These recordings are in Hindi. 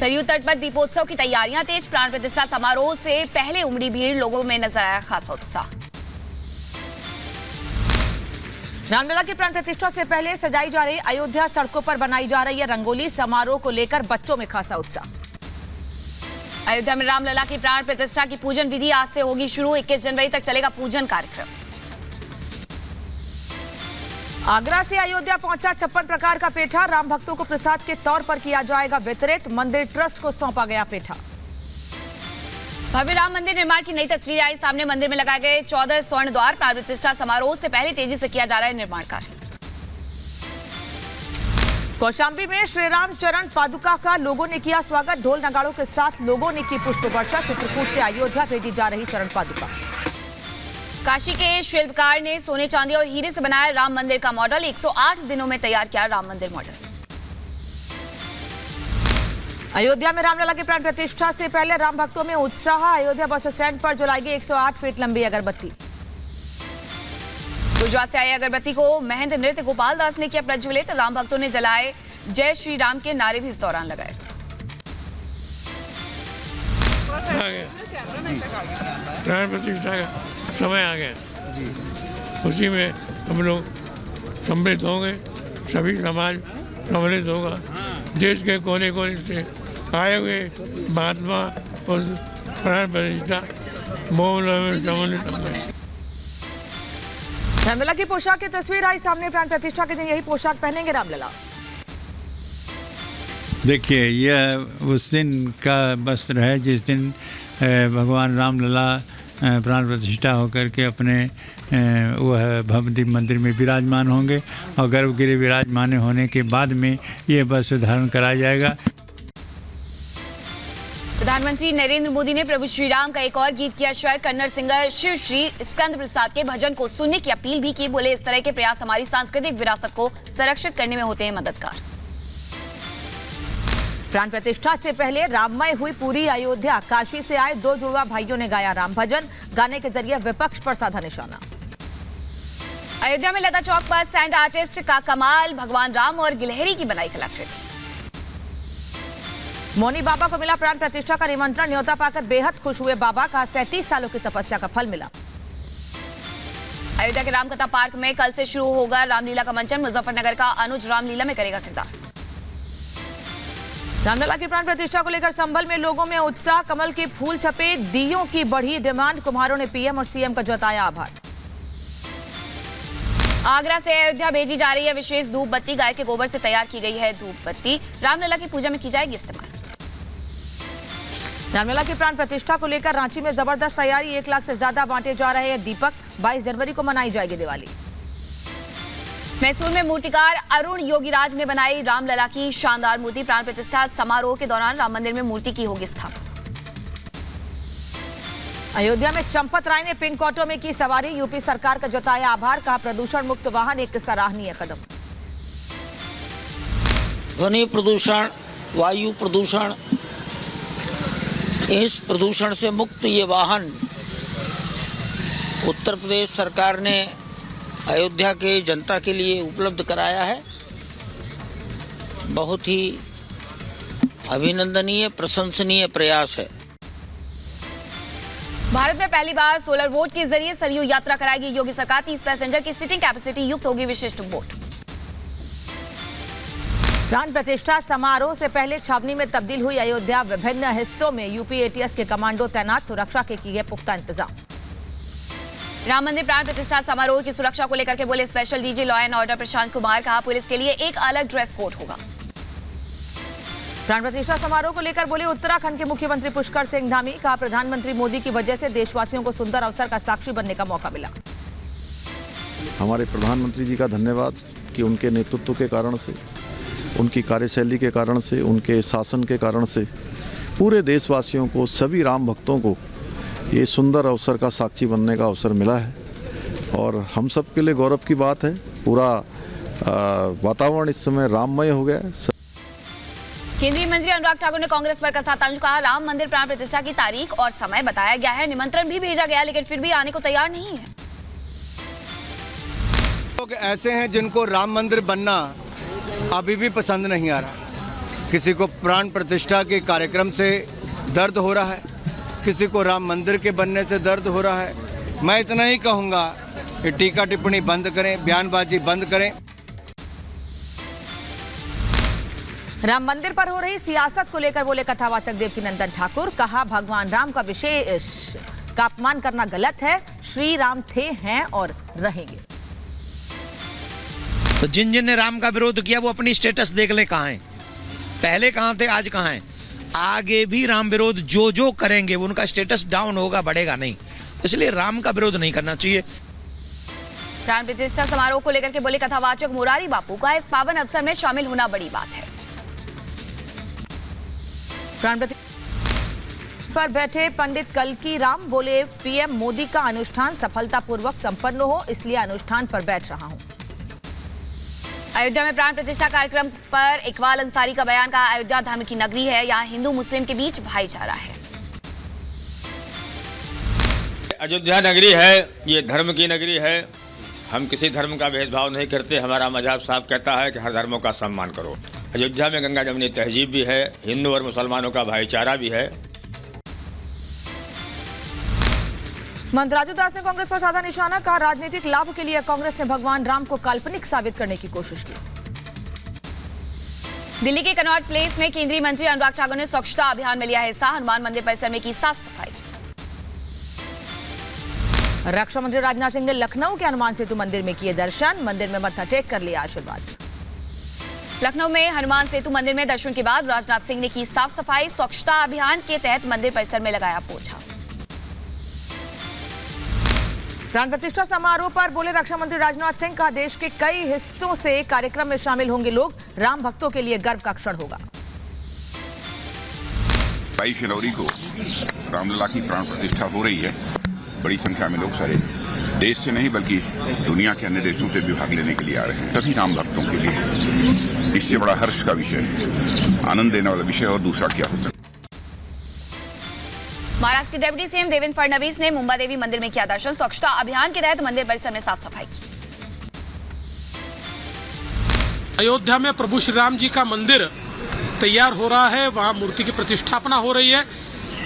सरयू तट पर दीपोत्सव की तैयारियां तेज। प्राण प्रतिष्ठा समारोह से पहले उमड़ी भीड़, लोगों में नजर आया खासा उत्साह। रामलला की प्राण प्रतिष्ठा से पहले सजाई जा रही अयोध्या, सड़कों पर बनाई जा रही है रंगोली। समारोह को लेकर बच्चों में खासा उत्साह। अयोध्या में रामलला की प्राण प्रतिष्ठा की पूजन विधि आज से होगी शुरू। 21 जनवरी तक चलेगा पूजन कार्यक्रम। आगरा से अयोध्या पहुंचा 56 प्रकार का पेठा। राम भक्तों को प्रसाद के तौर पर किया जाएगा वितरित। मंदिर ट्रस्ट को सौंपा गया पेठा। भव्य राम मंदिर निर्माण की नई तस्वीरें आई सामने। मंदिर में लगाए गए 14 स्वर्ण द्वार। प्राण प्रतिष्ठा समारोह से पहले तेजी से किया जा रहा है निर्माण कार्य। कौशाम्बी में श्री राम चरण पादुका का लोगों ने किया स्वागत। ढोल नगाड़ों के साथ लोगों ने की पुष्प वर्षा। चित्रकूट से अयोध्या भेजी जा रही चरण पादुका। काशी के शिल्पकार ने सोने, चांदी और हीरे से बनाया राम मंदिर का मॉडल। 108 दिनों में तैयार किया राम मंदिर मॉडल। अयोध्या में रामलला की प्राण प्रतिष्ठा से पहले राम भक्तों में उत्साह। अयोध्या बस स्टैंड पर जलाई गई 108 फीट लंबी अगरबत्ती। गुजरात से आई अगरबत्ती को महंत नृत्य गोपाल दास ने किया प्रज्वलित। राम भक्तों ने जलाए जय श्री राम के नारे भी इस दौरान लगाए। प्राण प्रतिष्ठा का समय आ गया जी, उसी में हम लोग सम्मिलित होंगे। सभी समाज सम्मिलित होगा। देश के कोने कोने से आए हुए महात्मा उस प्राण प्रतिष्ठा में सम्मिलित होंगे। रामलला की पोशाक की तस्वीर आई सामने। प्राण प्रतिष्ठा के दिन यही पोशाक पहनेंगे रामलला। देखिए, यह उस दिन का वस्त्र है जिस दिन भगवान रामलला प्राण प्रतिष्ठा होकर के अपने वह भव्य मंदिर में विराजमान होंगे और गर्भगृह विराजमान होने के बाद में यह वस्त्र धारण कराया जाएगा। प्रधानमंत्री नरेंद्र मोदी ने प्रभु श्री राम का एक और गीत किया शेयर। कन्नड़ सिंगर शिव श्री स्कंद प्रसाद के भजन को सुनने की अपील भी की। बोले, इस तरह के प्रयास हमारी सांस्कृतिक विरासत को संरक्षित करने में होते हैं मददगार। प्राण प्रतिष्ठा से पहले राममय हुई पूरी अयोध्या। काशी से आए 2 जुड़वा भाइयों ने गाया राम भजन। गाने के जरिए विपक्ष पर साधा निशाना। अयोध्या में लता चौक पर सैंड आर्टिस्ट का कमाल। भगवान राम और गिलहरी की बनाई कलाकृति। मौनी बाबा को मिला प्राण प्रतिष्ठा का निमंत्रण। न्योता पाकर बेहद खुश हुए बाबा। का 37 सालों की तपस्या का फल मिला। अयोध्या के रामकथा पार्क में कल से शुरू होगा रामलीला का मंचन। मुजफ्फरनगर का अनुज रामलीला में करेगा किरदार। रामलला की प्राण प्रतिष्ठा को लेकर संभल में लोगों में उत्साह। कमल के फूल छपे दीयों की बढ़ी डिमांड। कुम्हारों ने पीएम और सीएम का जताया आभार। आगरा से अयोध्या भेजी जा रही है विशेष धूप बत्ती। गाय के गोबर से तैयार की गई है धूप बत्ती। रामलला की पूजा में की जाएगी इस्तेमाल। रामलला की प्राण प्रतिष्ठा को लेकर रांची में जबरदस्त तैयारी। 1 लाख से ज्यादा बांटे जा रहे हैं दीपक। 22 जनवरी को मनाई जाएगी दिवाली। मैसूर में मूर्तिकार अरुण योगीराज ने बनाई रामलला की शानदार मूर्ति। प्राण प्रतिष्ठा समारोह के दौरान राम मंदिर में मूर्ति की होगी स्थापना। अयोध्या में चंपत राय ने पिंक ऑटो में की सवारी। यूपी सरकार का जताया आभार। कहा, प्रदूषण मुक्त वाहन एक सराहनीय कदम। ध्वनि प्रदूषण, वायु प्रदूषण, इस प्रदूषण से मुक्त ये वाहन उत्तर प्रदेश सरकार ने अयोध्या के जनता के लिए उपलब्ध कराया है। बहुत ही अभिनंदनीय, प्रशंसनीय प्रयास है। भारत में पहली बार सोलर बोट के जरिए सरयू यात्रा कराएगी योगी सरकार। 30 पैसेंजर की सीटिंग कैपेसिटी युक्त होगी विशिष्ट बोट। प्राण प्रतिष्ठा समारोह से पहले छावनी में तब्दील हुई अयोध्या। विभिन्न हिस्सों में यूपी एटीएस के कमांडो तैनात। सुरक्षा के किए पुख्ता इंतजाम। राम मंदिर प्राण प्रतिष्ठा समारोह की सुरक्षा को लेकर के बोले special DG law and order Prashant Kumar. कहा, पुलिस के लिए एक अलग ड्रेस कोड होगा। प्राण प्रतिष्ठा समारोह को लेकर बोले उत्तराखंड के मुख्यमंत्री पुष्कर सिंह धामी। कहा, प्रधानमंत्री मोदी की वजह से देशवासियों को सुंदर अवसर का साक्षी बनने का मौका मिला। हमारे प्रधानमंत्री जी का धन्यवाद कि उनके नेतृत्व के कारण से, उनकी कार्यशैली के कारण से, उनके शासन के कारण से पूरे देशवासियों को, सभी राम भक्तों को ये सुंदर अवसर का साक्षी बनने का अवसर मिला है और हम सब के लिए गौरव की बात है। पूरा वातावरण इस समय राममय हो गया है। केंद्रीय मंत्री अनुराग ठाकुर ने कांग्रेस पर कसा तंज। कहा, राम मंदिर प्राण प्रतिष्ठा की तारीख और समय बताया गया है। निमंत्रण भी भेजा गया लेकिन फिर भी आने को तैयार नहीं है। लोग ऐसे हैं जिनको राम मंदिर बनना अभी भी पसंद नहीं आ रहा। किसी को प्राण प्रतिष्ठा के कार्यक्रम से दर्द हो रहा है, किसी को राम मंदिर के बनने से दर्द हो रहा है। मैं इतना ही कहूँगा कि टीका टिप्पणी बंद करें, बयानबाजी बंद करें। राम मंदिर पर हो रही सियासत को लेकर बोले कथावाचक देवकीनंदन ठाकुर। कहा भगवान राम का विशेष का अपमान करना गलत है। श्री राम थे, हैं और रहेंगे। तो जिन जिन ने राम का विरोध किया वो अपनी स्टेटस देख ले कहाँ हैं, पहले कहाँ थे, आज कहाँ हैं। आगे भी राम विरोध जो करेंगे उनका स्टेटस डाउन होगा, बढ़ेगा नहीं। इसलिए राम का विरोध नहीं करना चाहिए। प्राण प्रतिष्ठा समारोह को लेकर के बोले कथावाचक मुरारी बापू का इस पावन अवसर में शामिल होना बड़ी बात है। प्राण प्रतिष्ठा पर बैठे पंडित कल्की राम बोले पीएम मोदी का अनुष्ठान सफलतापूर्वक संपन्न हो, इसलिए अनुष्ठान पर बैठ रहा हूं। अयोध्या में प्राण प्रतिष्ठा कार्यक्रम पर इकबाल अंसारी का बयान। कहा अयोध्या धर्म की नगरी है, यहाँ हिंदू मुस्लिम के बीच भाईचारा है। अयोध्या नगरी है, ये धर्म की नगरी है। हम किसी धर्म का भेदभाव नहीं करते। हमारा मजहब साफ कहता है कि हर धर्मों का सम्मान करो। अयोध्या में गंगा जमुनी तहजीब भी है, हिंदू और मुसलमानों का भाईचारा भी है। मंत्राजू दास ने कांग्रेस पर साधा निशाना। कहा राजनीतिक लाभ के लिए कांग्रेस ने भगवान राम को काल्पनिक साबित करने की कोशिश की। दिल्ली के कनॉट प्लेस में केंद्रीय मंत्री अनुराग ठाकुर ने स्वच्छता अभियान में लिया हिस्सा। हनुमान मंदिर परिसर में की साफ सफाई। रक्षा मंत्री राजनाथ सिंह ने लखनऊ के हनुमान सेतु मंदिर में किए दर्शन। मंदिर में मत्था टेक कर लिया आशीर्वाद। लखनऊ में हनुमान सेतु मंदिर में दर्शन के बाद राजनाथ सिंह ने की साफ सफाई। स्वच्छता अभियान के तहत मंदिर परिसर में लगाया पोछा। प्राण प्रतिष्ठा समारोह पर बोले रक्षा मंत्री राजनाथ सिंह। का देश के कई हिस्सों से कार्यक्रम में शामिल होंगे लोग। राम भक्तों के लिए गर्व का क्षण होगा। 22 जनवरी को रामलला की प्राण प्रतिष्ठा हो रही है। बड़ी संख्या में लोग सारे देश से नहीं बल्कि दुनिया के अन्य देशों से भी भाग लेने के लिए आ रहे हैं। सभी राम भक्तों के लिए इससे बड़ा हर्ष का विषय, आनंद देने वाला विषय और दूसरा क्या हो सकता है। महाराष्ट्र के डिप्टी सीएम देवेंद्र फडणवीस ने मुंबा देवी मंदिर में किया दर्शन। स्वच्छता अभियान के तहत मंदिर परिसर में साफ सफाई की। अयोध्या में प्रभु श्री राम जी का मंदिर तैयार हो रहा है, वहां मूर्ति की प्रतिष्ठापना हो रही है।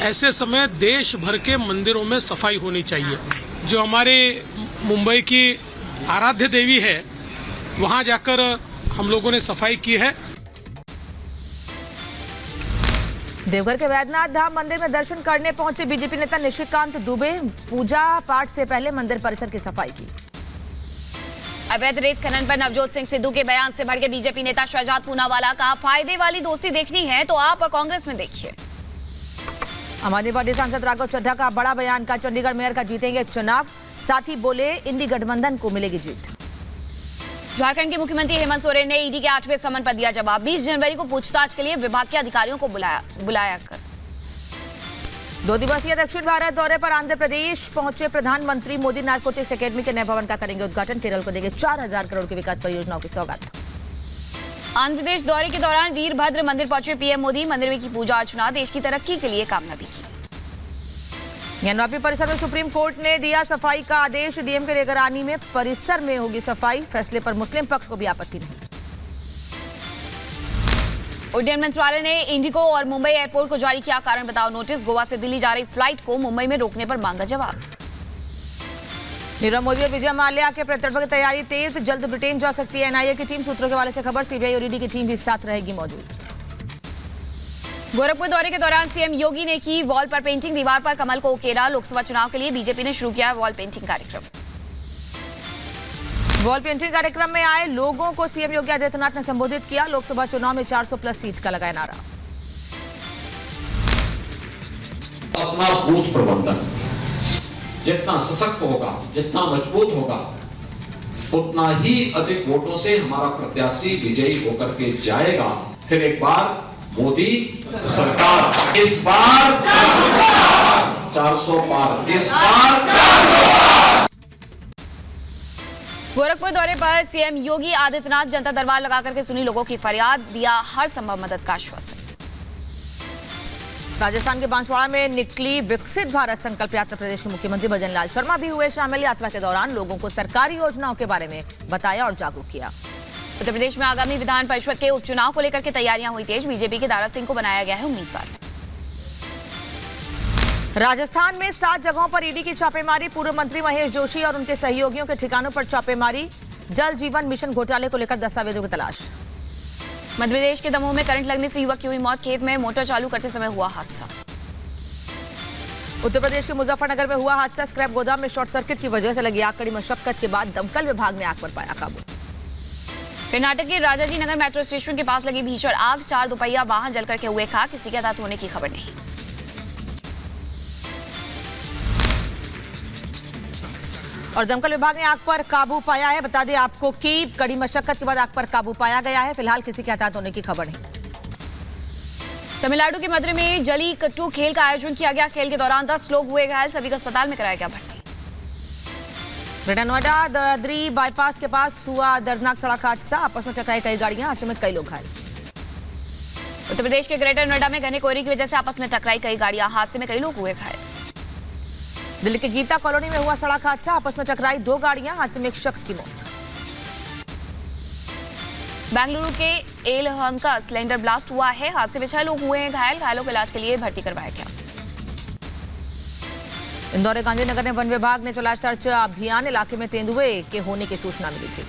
ऐसे समय देश भर के मंदिरों में सफाई होनी चाहिए। जो हमारे मुंबई की आराध्य देवी है, वहां जाकर हम लोगों ने सफाई की है। देवघर के वैद्यनाथ धाम मंदिर में दर्शन करने पहुंचे बीजेपी नेता निशिकांत दुबे। पूजा पाठ से पहले मंदिर परिसर की सफाई की। अवैध रेत खनन पर नवजोत सिंह सिद्धू के बयान से भड़के बीजेपी नेता शहजाद पूनावाला। कहा फायदे वाली दोस्ती देखनी है तो आप और कांग्रेस में देखिए। आम आदमी पार्टी सांसद राघव चड्ढा का बड़ा बयान। का चंडीगढ़ मेयर का जीतेंगे चुनाव। साथ ही बोले इंडी गठबंधन को मिलेगी जीत। झारखंड के मुख्यमंत्री हेमंत सोरेन ने ईडी के 8वें समन पर दिया जवाब। 20 जनवरी को पूछताछ के लिए विभाग के अधिकारियों को बुलाया कर। 2 दिवसीय दक्षिण भारत दौरे पर आंध्र प्रदेश पहुंचे प्रधानमंत्री मोदी। नारकोटिक्स एकेडमी के नए भवन का करेंगे उद्घाटन। केरल को देंगे 4000 करोड़ की विकास परियोजनाओं की सौगात। आंध्र प्रदेश दौरे के दौरान वीरभद्र मंदिर पहुंचे पीएम मोदी। मंदिर में की पूजा अर्चना, देश की तरक्की के लिए कामना भी की। ज्ञानवापी परिसर में सुप्रीम कोर्ट ने दिया सफाई का आदेश। डीएम के निगरानी में परिसर में होगी सफाई। फैसले पर मुस्लिम पक्ष को भी आपत्ति नहीं। उड्डयन मंत्रालय ने इंडिगो और मुंबई एयरपोर्ट को जारी किया कारण बताओ नोटिस। गोवा से दिल्ली जा रही फ्लाइट को मुंबई में रोकने पर मांगा जवाब। नीरव मोदी और विजय माल्या के प्रत्यर्पण की तैयारी तेज। जल्द ब्रिटेन जा सकती है एनआईए की टीम। सूत्रों के हवाले से खबर। सीबीआई और ईडी की टीम भी साथ रहेगी मौजूद। गोरखपुर दौरे के दौरान सीएम योगी ने की वॉल पर पेंटिंग। दीवार पर कमल को उकेरा। लोकसभा चुनाव के लिए बीजेपी ने शुरू किया वॉल पेंटिंग कार्यक्रम। वॉल पेंटिंग कार्यक्रम में आए लोगों को सीएम योगी आदित्यनाथ ने संबोधित किया। लोकसभा चुनाव में 400+ सीट का लगाया नारा। अपना बूथ प्रबंधन जितना सशक्त होगा, जितना मजबूत होगा, उतना ही अधिक वोटों से हमारा प्रत्याशी विजयी होकर के जाएगा। फिर एक बार मोदी सरकार, इस बार 400 पार, इस बार। गोरखपुर दौरे पर सीएम योगी आदित्यनाथ जनता दरबार लगाकर के सुनी लोगों की फरियाद। दिया हर संभव मदद का आश्वासन। राजस्थान के बांसवाड़ा में निकली विकसित भारत संकल्प यात्रा। प्रदेश के मुख्यमंत्री भजन लाल शर्मा भी हुए शामिल। यात्रा के दौरान लोगों को सरकारी योजनाओं के बारे में बताया और जागरूक किया। उत्तर प्रदेश में आगामी विधान परिषद के उपचुनाव को लेकर के तैयारियां हुई तेज। बीजेपी के दारा सिंह को बनाया गया है उम्मीदवार। राजस्थान में 7 जगहों पर ईडी की छापेमारी। पूर्व मंत्री महेश जोशी और उनके सहयोगियों के ठिकानों पर छापेमारी। जल जीवन मिशन घोटाले को लेकर दस्तावेजों की तलाश। मध्य प्रदेश के दमोह में करंट लगने से युवक की हुई मौत। खेत में मोटर चालू करते समय हुआ हादसा। उत्तर प्रदेश के मुजफ्फरनगर में हुआ हादसा। स्क्रैप गोदाम में शॉर्ट सर्किट की वजह से लगी आग। कड़ी मशक्कत के बाद दमकल विभाग ने आग पर पाया काबू। कर्नाटक के राजाजी नगर मेट्रो स्टेशन के पास लगी भीषण आग। 4 दोपहिया वाहन जलकर के हुए खाक। किसी के हताहत होने की खबर नहीं। और दमकल विभाग ने आग पर काबू पाया है। बता दें आपको कि कड़ी मशक्कत के बाद आग पर काबू पाया गया है। फिलहाल किसी के हताहत होने की खबर नहीं। तमिलनाडु के मदुरै में जली कट्टू खेल का आयोजन किया गया। खेल के दौरान 10 लोग हुए घायल। सभी को अस्पताल में कराया गया भर्ती। ग्रेटर नोएडा दादरी बाईपास के पास हुआ दर्दनाक सड़क हादसा। आपस में टकराई कई गाड़ियां। हादसे में कई लोग घायल। उत्तर प्रदेश के ग्रेटर नोएडा में घने कोहरे की वजह से आपस में टकराई कई गाड़ियां। हादसे में कई लोग हुए घायल। दिल्ली के गीता कॉलोनी में हुआ सड़क हादसा। आपस में टकराई 2 गाड़ियां। हादसे में एक शख्स की मौत। बेंगलुरु के एलहंका सिलेंडर ब्लास्ट हुआ है। हादसे में 6 लोग हुए हैं घायल। घायलों को इलाज के लिए भर्ती करवाया गया। इंदौर गांधीनगर में वन विभाग ने चलाया सर्च अभियान। इलाके में तेंदुए के होने की सूचना मिली थी।